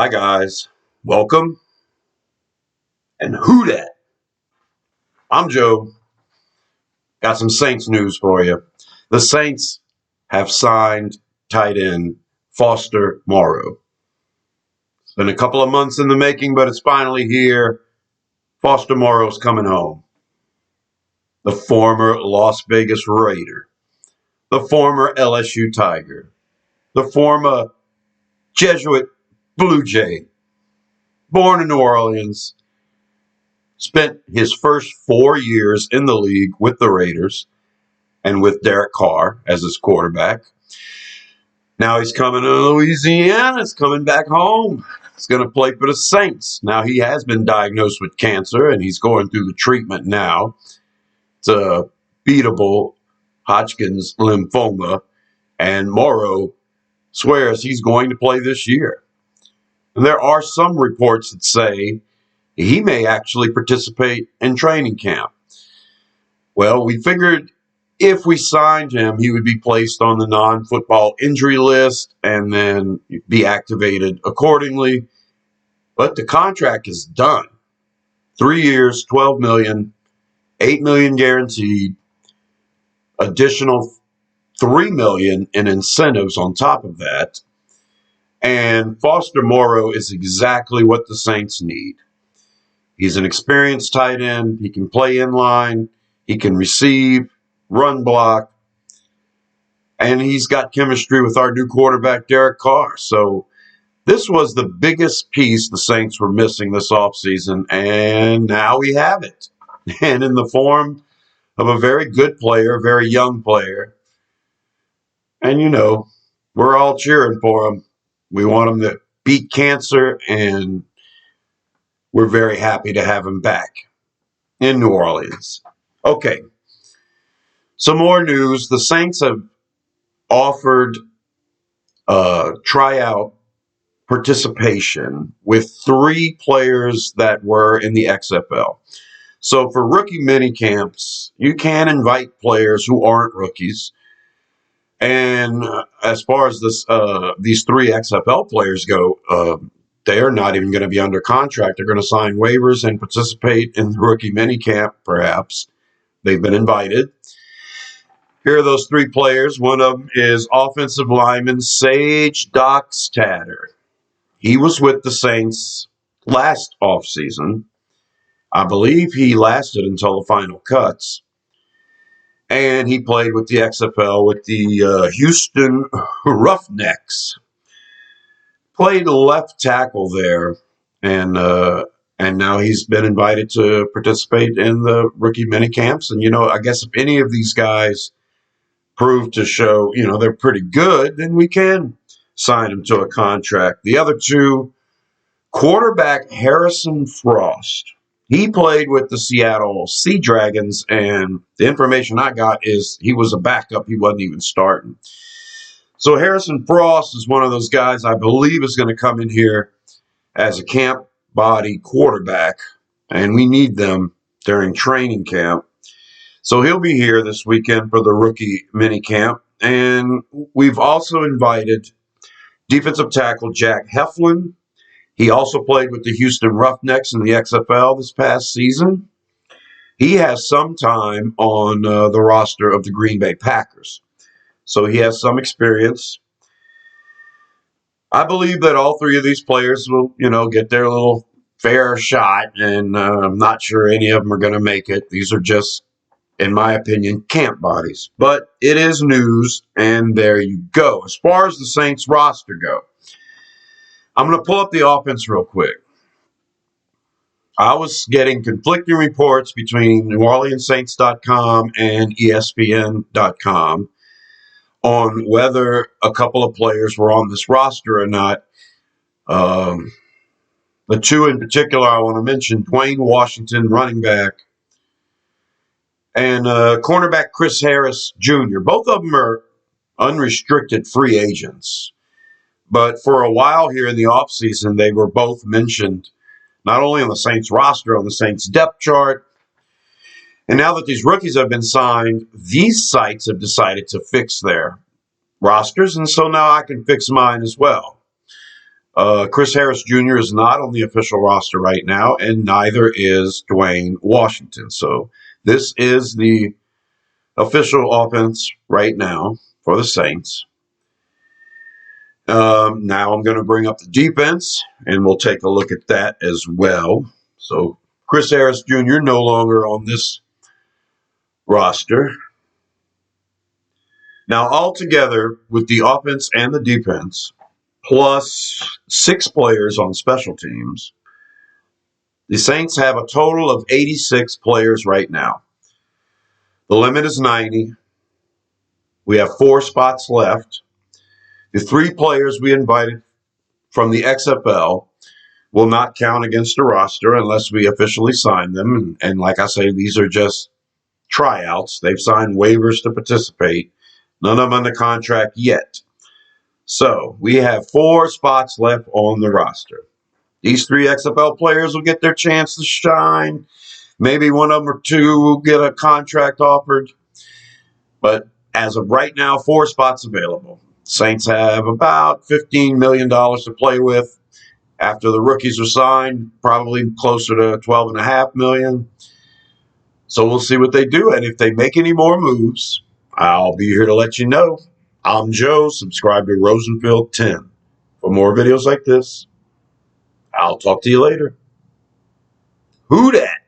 Hi guys, welcome, and who dat? I'm Joe. Got some Saints news for you. The Saints have signed tight end Foster Moreau. It's been a couple of months in the making, but it's finally here. Foster Moreau's coming home. The former Las Vegas Raider, the former LSU Tiger, the former Jesuit Blue Jay, born in New Orleans, spent his first 4 years in the league with the Raiders and with Derek Carr as his quarterback. Now he's coming to Louisiana. He's coming back home. He's going to play for the Saints. Now he has been diagnosed with cancer, and he's going through the treatment now. It's a beatable Hodgkin's lymphoma, and Moreau swears he's going to play this year. And there are some reports that say he may actually participate in training camp. Well, we figured if we signed him, he would be placed on the non-football injury list and then be activated accordingly. But the contract is done. 3 years, $12 million, $8 million guaranteed, additional $3 million in incentives on top of that. And Foster Moreau is exactly what the Saints need. He's an experienced tight end. He can play in line. He can receive, run block, and he's got chemistry with our new quarterback, Derek Carr. So this was the biggest piece the Saints were missing this offseason, and now we have it. And in the form of a very good player, very young player. And, we're all cheering for him. We want him to beat cancer, and we're very happy to have him back in New Orleans. Okay, some more news. The Saints have offered tryout participation with 3 players that were in the XFL. So for rookie mini camps, you can invite players who aren't rookies. And as far as these 3 XFL players go, they are not even going to be under contract. They're going to sign waivers and participate in the rookie mini camp, perhaps. They've been invited. Here are those 3 players. One of them is offensive lineman Sage Doxtatter. He was with the Saints last offseason. I believe he lasted until the final cuts. And he played with the XFL with the Houston Roughnecks. Played left tackle there. And now he's been invited to participate in the rookie mini camps. And, I guess if any of these guys prove to show, they're pretty good, then we can sign them to a contract. The other 2, quarterback Harrison Frost. He played with the Seattle Sea Dragons, and the information I got is he was a backup. He wasn't even starting. So Harrison Frost is one of those guys I believe is going to come in here as a camp body quarterback, and we need them during training camp. So he'll be here this weekend for the rookie mini camp. And we've also invited defensive tackle Jack Heflin. He also played with the Houston Roughnecks in the XFL this past season. He has some time on the roster of the Green Bay Packers. So he has some experience. I believe that all 3 of these players will, get their little fair shot. And I'm not sure any of them are going to make it. These are just, in my opinion, camp bodies. But it is news, and there you go. As far as the Saints roster go, I'm going to pull up the offense real quick. I was getting conflicting reports between NewOrleansSaints.com and ESPN.com on whether a couple of players were on this roster or not. The 2 in particular I want to mention, Dwayne Washington, running back, and cornerback Chris Harris Jr. Both of them are unrestricted free agents. But for a while here in the offseason, they were both mentioned not only on the Saints roster, on the Saints depth chart. And now that these rookies have been signed, these sites have decided to fix their rosters. And so now I can fix mine as well. Chris Harris Jr. is not on the official roster right now, and neither is Dwayne Washington. So this is the official offense right now for the Saints. Now I'm going to bring up the defense, and we'll take a look at that as well. So Chris Harris Jr. no longer on this roster. Now, altogether, with the offense and the defense, plus 6 players on special teams, the Saints have a total of 86 players right now. The limit is 90. We have 4 spots left. The 3 players we invited from the XFL will not count against the roster unless we officially sign them. And like I say, these are just tryouts. They've signed waivers to participate. None of them under contract yet. So we have 4 spots left on the roster. These 3 XFL players will get their chance to shine. Maybe one of them or 2 will get a contract offered. But as of right now, 4 spots available. Saints have about $15 million to play with. After the rookies are signed, probably closer to $12.5 million. So we'll see what they do. And if they make any more moves, I'll be here to let you know. I'm Joe. Subscribe to Rosenfield 10 for more videos like this. I'll talk to you later. Who dat?